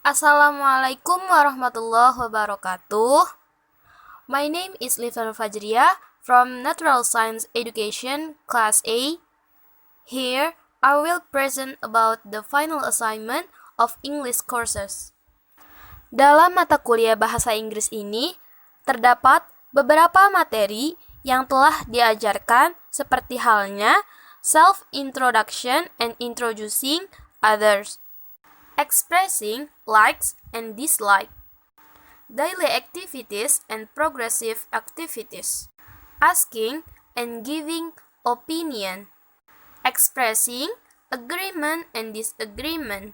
Assalamualaikum warahmatullahi wabarakatuh. My name is Livana Fajria from Natural Science Education Class A. Here, I will present about the final assignment of English courses. Dalam mata kuliah bahasa Inggris ini, terdapat beberapa materi yang telah diajarkan seperti halnya self-introduction and introducing others, expressing likes and dislikes, daily activities and progressive activities, asking and giving opinion, expressing agreement and disagreement,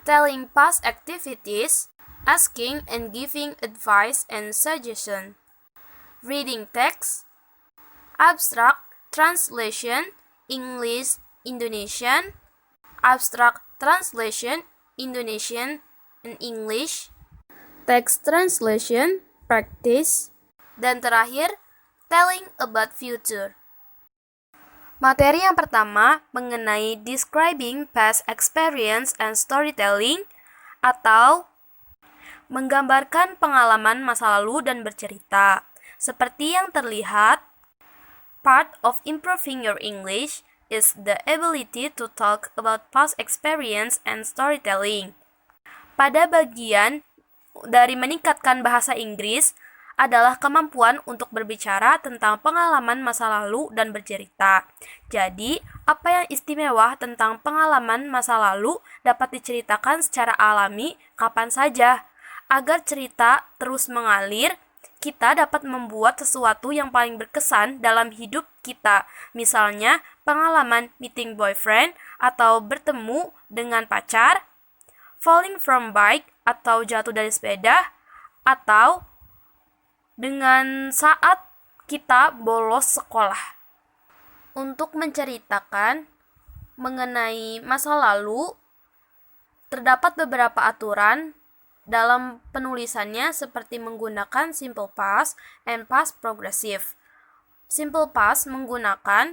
telling past activities, asking and giving advice and suggestion, reading text, abstract translation, English Indonesian, abstract translation, Indonesian and English, text translation, practice, dan terakhir, telling about future. Materi yang pertama mengenai describing past experience and storytelling atau menggambarkan pengalaman masa lalu dan bercerita. Seperti yang terlihat, part of improving your English is the ability to talk about past experience and storytelling. Pada bagian dari meningkatkan bahasa Inggris adalah kemampuan untuk berbicara tentang pengalaman masa lalu dan bercerita. Jadi, apa yang istimewa tentang pengalaman masa lalu dapat diceritakan secara alami kapan saja. Agar cerita terus mengalir, kita dapat membuat sesuatu yang paling berkesan dalam hidup kita. Misalnya, pengalaman meeting boyfriend atau bertemu dengan pacar, falling from bike atau jatuh dari sepeda, atau dengan saat kita bolos sekolah. Untuk menceritakan mengenai masa lalu, terdapat beberapa aturan dalam penulisannya seperti menggunakan simple past and past progressive. Simple past menggunakan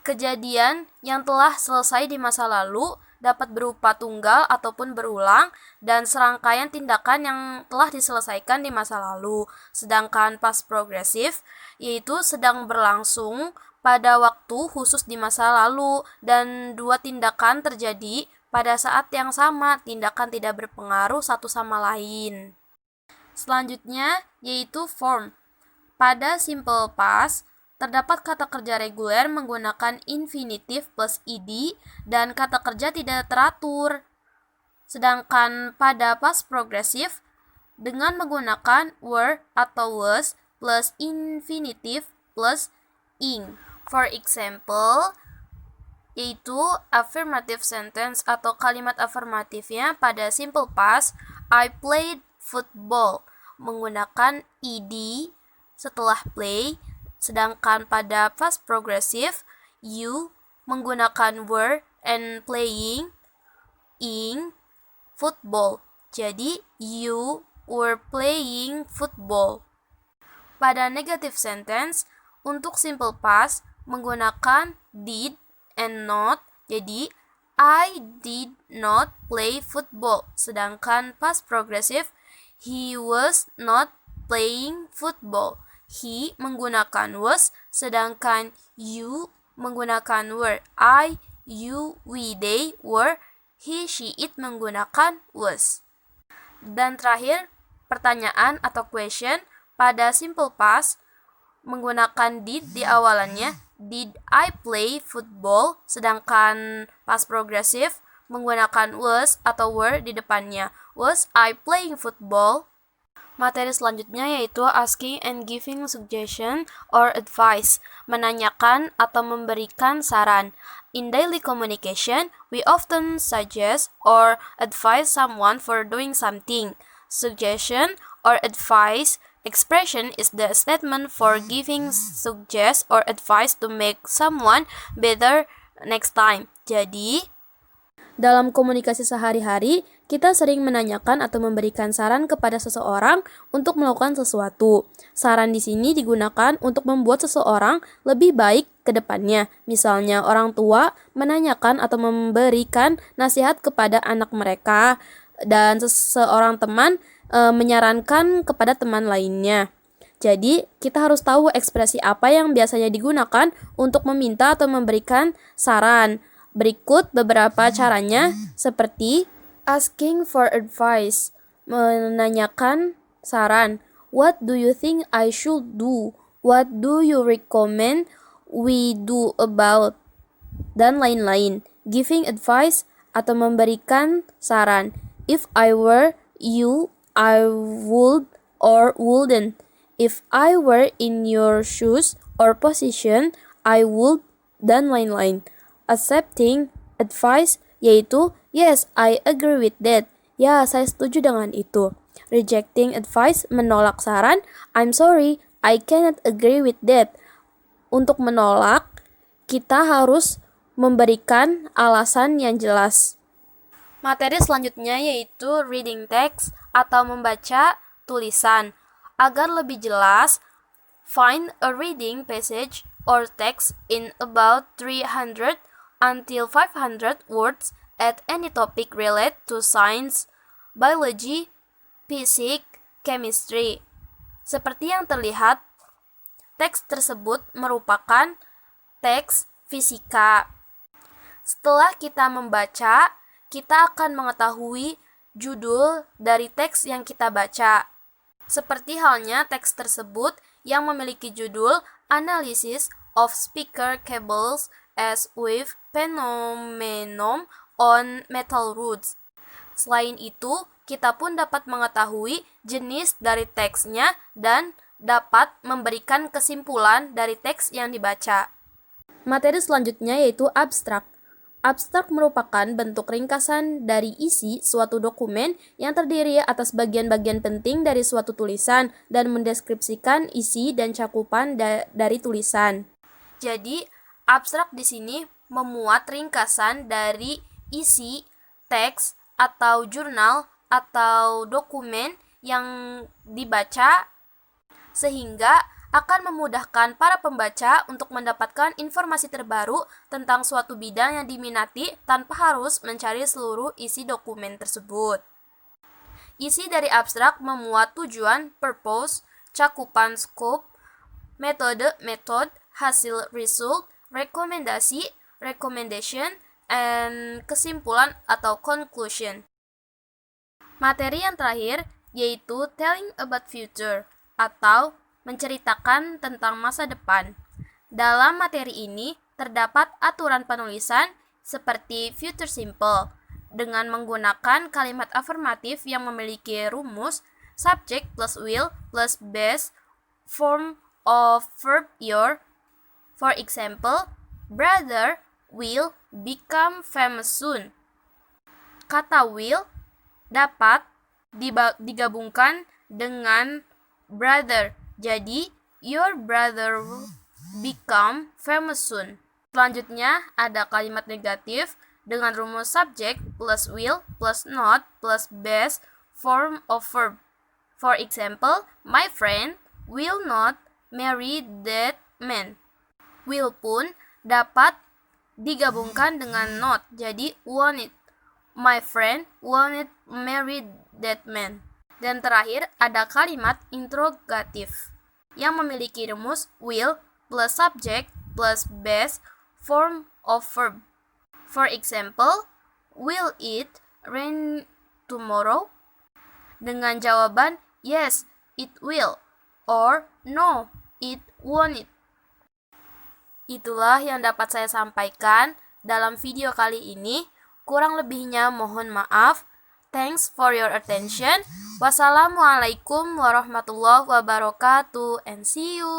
kejadian yang telah selesai di masa lalu dapat berupa tunggal ataupun berulang dan serangkaian tindakan yang telah diselesaikan di masa lalu. Sedangkan past progressive yaitu sedang berlangsung pada waktu khusus di masa lalu dan dua tindakan terjadi pada saat yang sama, tindakan tidak berpengaruh satu sama lain. Selanjutnya yaitu form. Pada simple past terdapat kata kerja reguler menggunakan infinitive plus ed dan kata kerja tidak teratur. Sedangkan pada past progressive dengan menggunakan were atau was plus infinitive plus ing. For example, yaitu affirmative sentence atau kalimat afirmatifnya pada simple past, I played football menggunakan ed setelah play. Sedangkan pada past progressive, you menggunakan were and playing ing football. Jadi, you were playing football. Pada negative sentence, untuk simple past menggunakan did and not. Jadi, I did not play football. Sedangkan past progressive, he was not playing football. He menggunakan was, sedangkan you menggunakan were. I, you, we, they, were. He, she, it menggunakan was. Dan terakhir, pertanyaan atau question pada simple past menggunakan did di awalannya. Did I play football? Sedangkan past progressive menggunakan was atau were di depannya. Was I playing football? Materi selanjutnya yaitu asking and giving suggestion or advice, menanyakan atau memberikan saran. In daily communication, we often suggest or advise someone for doing something. Suggestion or advice expression is the statement for giving suggest or advice to make someone better next time. Jadi, dalam komunikasi sehari-hari, kita sering menanyakan atau memberikan saran kepada seseorang untuk melakukan sesuatu. Saran di sini digunakan untuk membuat seseorang lebih baik ke depannya. Misalnya, orang tua menanyakan atau memberikan nasihat kepada anak mereka dan seorang teman menyarankan kepada teman lainnya. Jadi, kita harus tahu ekspresi apa yang biasanya digunakan untuk meminta atau memberikan saran. Berikut beberapa caranya, seperti asking for advice, menanyakan saran. What do you think I should do? What do you recommend we do about? Dan lain-lain. Giving advice atau memberikan saran. If I were you, I would or wouldn't. If I were in your shoes or position, I would, dan lain-lain. Accepting advice yaitu yes, I agree with that. Ya, saya setuju dengan itu. Rejecting advice, menolak saran. I'm sorry, I cannot agree with that. Untuk menolak, kita harus memberikan alasan yang jelas. Materi selanjutnya yaitu reading text atau membaca tulisan. Agar lebih jelas, find a reading passage or text in about 300 until 500 words at any topic related to science, biology, physics, chemistry. Seperti yang terlihat, teks tersebut merupakan teks fisika. Setelah kita membaca, kita akan mengetahui judul dari teks yang kita baca. Seperti halnya teks tersebut yang memiliki judul Analysis of Speaker Cables as with Phenomenon on Metal Roots. Selain itu, kita pun dapat mengetahui jenis dari teksnya dan dapat memberikan kesimpulan dari teks yang dibaca. Materi selanjutnya yaitu abstrak. Abstrak merupakan bentuk ringkasan dari isi suatu dokumen yang terdiri atas bagian-bagian penting dari suatu tulisan dan mendeskripsikan isi dan cakupan dari tulisan. Jadi, abstrak di sini memuat ringkasan dari isi, teks, atau jurnal, atau dokumen yang dibaca sehingga akan memudahkan para pembaca untuk mendapatkan informasi terbaru tentang suatu bidang yang diminati tanpa harus mencari seluruh isi dokumen tersebut. Isi dari abstrak memuat tujuan, purpose, cakupan, scope, metode, method, hasil, result, rekomendasi, recommendation, and kesimpulan atau conclusion. Materi yang terakhir yaitu telling about future atau menceritakan tentang masa depan. Dalam materi ini terdapat aturan penulisan seperti future simple dengan menggunakan kalimat afirmatif yang memiliki rumus subject plus will plus base form of verb your. For example, brother will become famous soon. Kata will dapat digabungkan dengan brother. Jadi, your brother will become famous soon. Selanjutnya, ada kalimat negatif dengan rumus subject plus will plus not plus base form of verb. For example, my friend will not marry that man. Will pun dapat digabungkan dengan not. Jadi, won't it. My friend won't marry that man. Dan terakhir ada kalimat interrogatif yang memiliki rumus will plus subject plus base form of verb. For example, will it rain tomorrow? Dengan jawaban yes, it will, or no, it won't. Itulah yang dapat saya sampaikan dalam video kali ini. Kurang lebihnya mohon maaf. Thanks for your attention. Wassalamualaikum warahmatullahi wabarakatuh and see you.